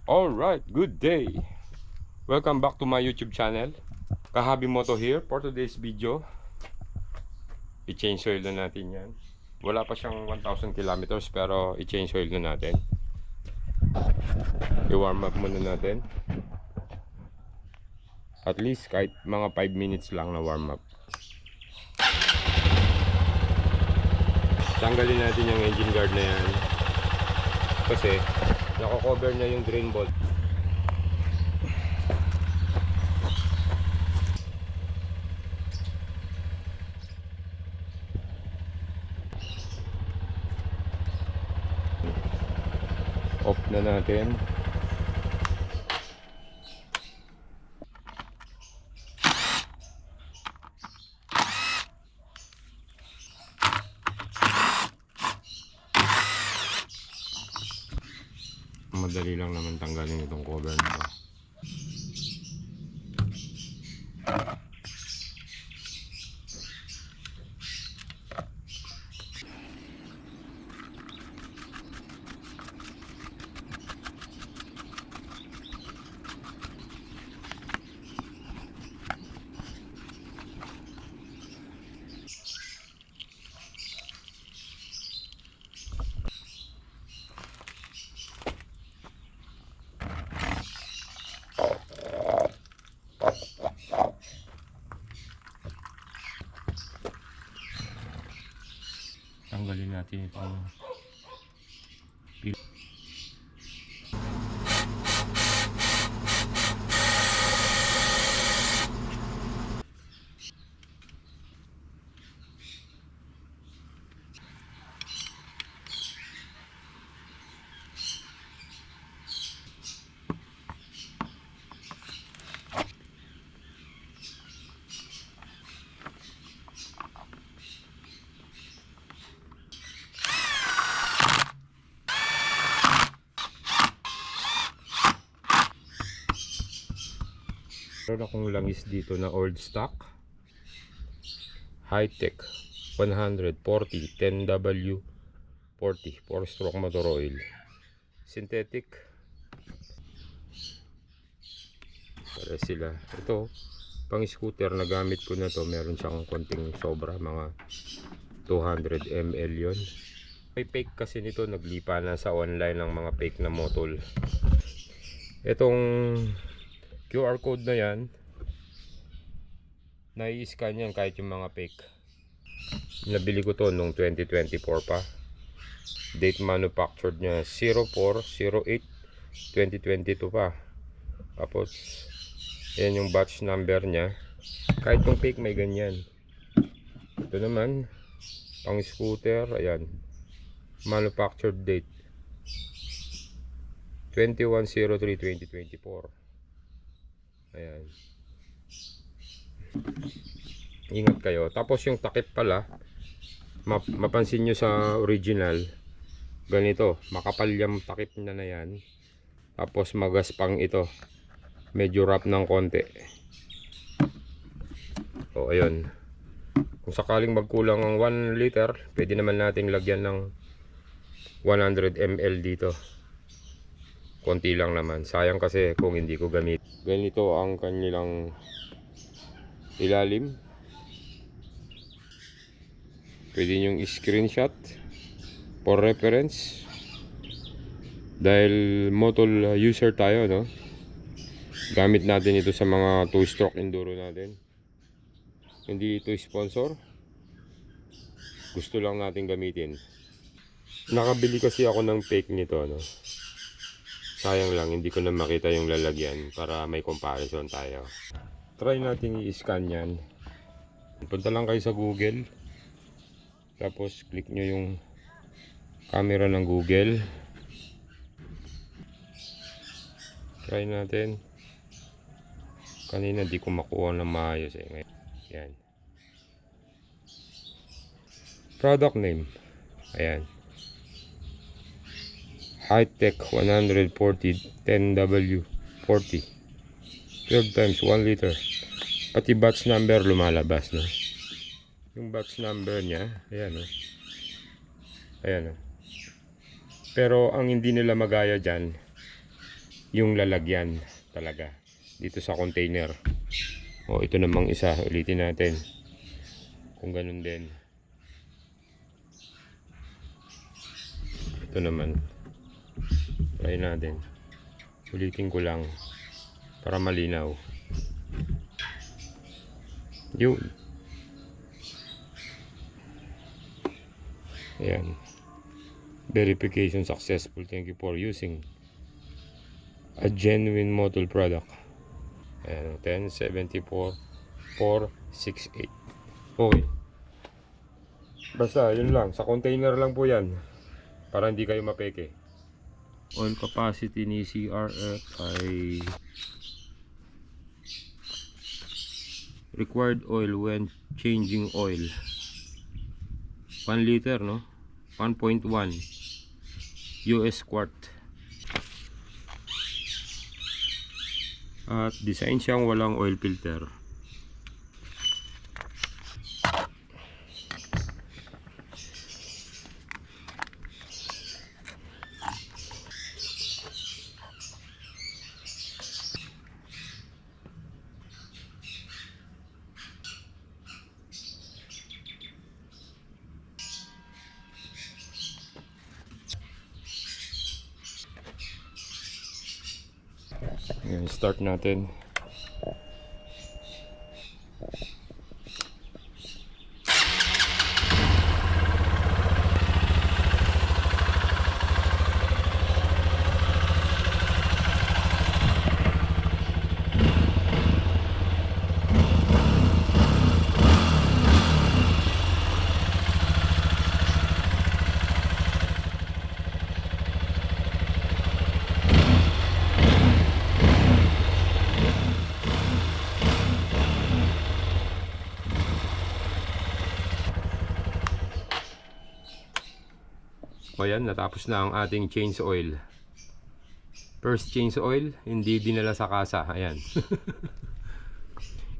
Alright, good day. Welcome back to my YouTube channel. Kahabi Moto here for today's video. I-change oil na natin yan. Wala pa siyang 1,000 kilometers pero i-change oil na natin. I-warm up muna natin. At least kahit mga 5 minutes lang na warm up. Tanggalin natin yung engine guard na yan. Kasi nako-cover na yung drain bolt. Off na natin. Madali lang naman tanggalin itong cover nito. Tanggalin natin itong pil. Meron akong langis dito na old stock Hi-Tech 140 10W 40 4 stroke motor oil, synthetic. Para sila ito pang scooter na gamit ko na to. Meron siyang konting sobra, mga 200 ml yon. May fake kasi nito, naglipa na sa online ng mga fake na motol. Itong QR code na yan, nai-scan yan kahit yung mga fake. Nabili ko to nung 2024 pa. Date manufactured niya 04/08/2022 pa. Tapos yan yung batch number niya. Kahit yung fake may ganyan. Ito naman pang scooter, ayan, manufactured date 21/03/2024. Ayan. Ingat kayo. Tapos yung takip pala, mapansin nyo sa original, ganito, makapal yung takip na yan. Tapos magaspang ito, medyo rough ng konti. O ayun, kung sakaling magkulang ang 1 liter, pwede naman nating lagyan ng 100 ml dito. Konti lang naman, sayang kasi kung hindi ko gamit. Ganito ang kanilang ilalim. Pwede nyong screenshot for reference. Dahil motol user tayo, no? Gamit natin ito sa mga 2-stroke enduro natin. Hindi ito sponsor. Gusto lang natin gamitin. Nakabili kasi ako ng fake nito, no? Sayang lang, hindi ko na makita yung lalagyan para may comparison tayo. Try natin i-scan yan. Punta lang kayo sa Google. Tapos click nyo yung camera ng Google. Try natin. Kanina di ko makuha ng maayos eh. Yan. Product name. Ayan. Hi-Tech 140 10W 40 12 times 1 liter. Pati batch number lumalabas, no? Yung batch number niya, ayan, no? Ayan, no? Pero ang hindi nila magaya dyan, yung lalagyan talaga dito sa container. O ito namang isa, ulitin natin kung ganun din. Ito naman, try natin, ulitin ko lang para malinaw. Yun. Ayan. Verification successful. Thank you for using a genuine model product. Ayan, 1074468. Okay. Basta, yun lang. Sa container lang po yan. Para hindi kayo mapeke. Oil capacity ni CRF ay required oil when changing oil 1 liter, no? 1.1 US quart. At design siyang walang oil filter. Ngayon, start natin. Ayan, natapos na ang ating change oil. First change oil, hindi dinala sa kasa. Ayan.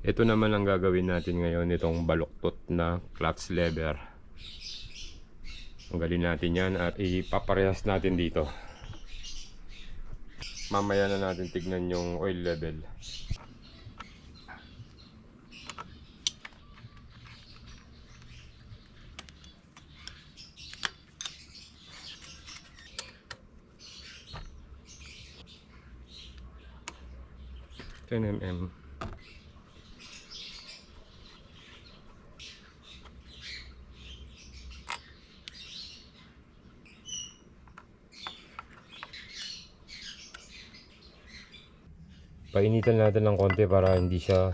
Ito naman ang gagawin natin ngayon, itong baluktot na clutch lever. Tanggalin natin yan at ipaparehas natin dito. Mamaya na natin tignan yung oil level. mm. Painitan natin ng konti para hindi siya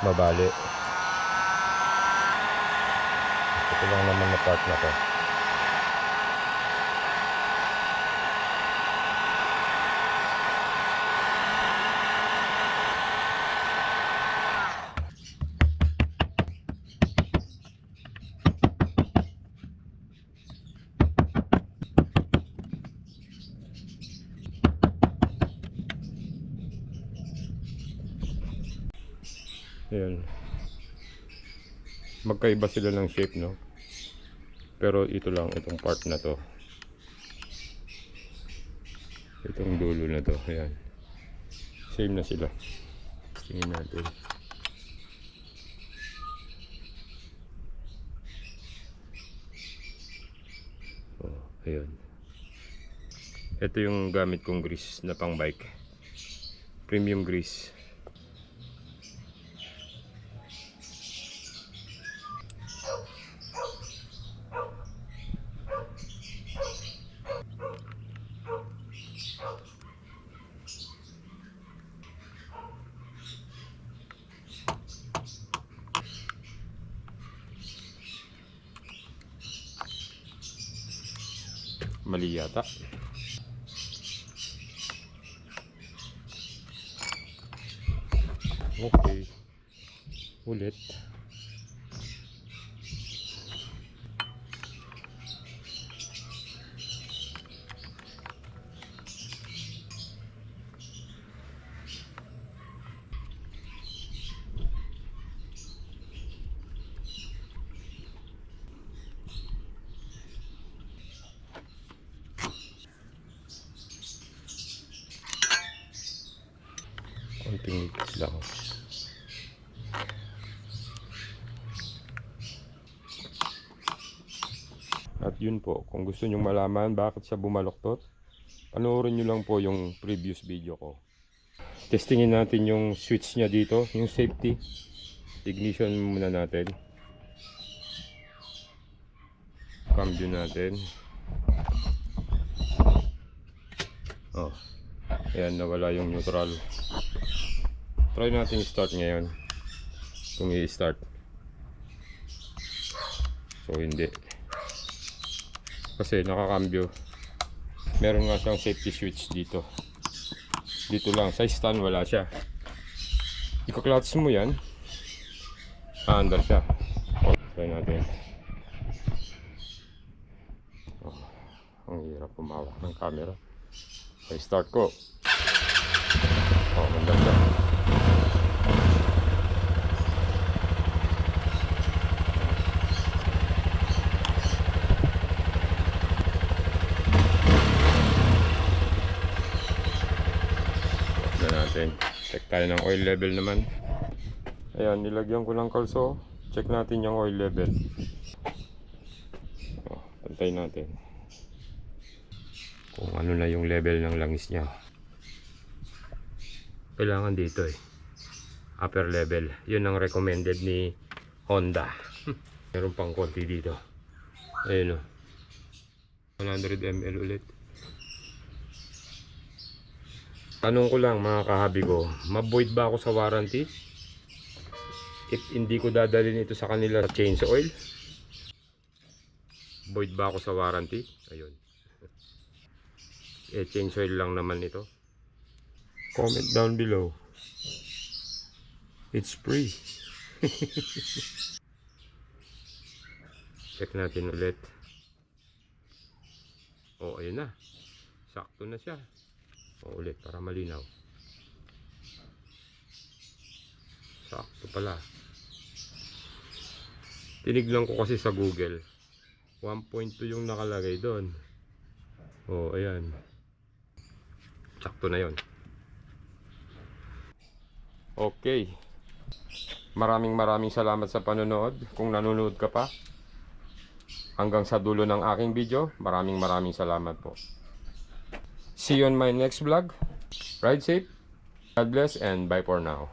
mabali. Ito lang naman na part na to. Ayan. Magkaiba sila ng shape, no? Pero ito lang, itong part na to. Itong dulo na to. Ayan. Same na sila. Tingnan natin. Oh, ayan. Ito yung gamit kong grease na pang bike. Premium grease. Mali yata. Okay. Ulit. Konting lang. At yun po, kung gusto nyong malaman bakit siya bumaloktot, panoorin nyo lang po yung previous video ko. Testingin natin yung switch niya dito, yung safety. Ignition muna natin. Cambio natin. Oh, ayan, nawala yung neutral. Try natin i-start ngayon. Kung i-start. So hindi. Kasi nakakambyo. Meron nga siyang safety switch dito. Dito lang, sa stand wala siya. Ika-clutch mo yan. Andar siya. Try natin. Oh, ang hirap kumawak ng camera. Okay, start ko. Oh, andar siya. Check tayo ng oil level naman. Ayan, nilagyan ko ng kalso. Check natin yung oil level. Oh, pantay natin kung ano na yung level ng langis niya. Kailangan dito upper level. Yun ang recommended ni Honda. Meron pang konti dito. Ayun 100 ml ulit. Tanong ko lang mga kahabi ko, ma-void ba ako sa warranty if hindi ko dadalhin ito sa kanila sa change oil? Void ba ako sa warranty? Ayun. Change oil lang naman ito. Comment down below. It's free. Check natin ulit. Oh, ayun na. Sakto na siya. O, ulit para malinaw. Sakto pala. Tinignan ko kasi sa Google 1.2 yung nakalagay doon. O, ayan. Sakto na yon. Okay. Maraming salamat sa panonood. Kung nanonood ka pa hanggang sa dulo ng aking video, maraming salamat po. See you on my next vlog. Ride safe. God bless and bye for now.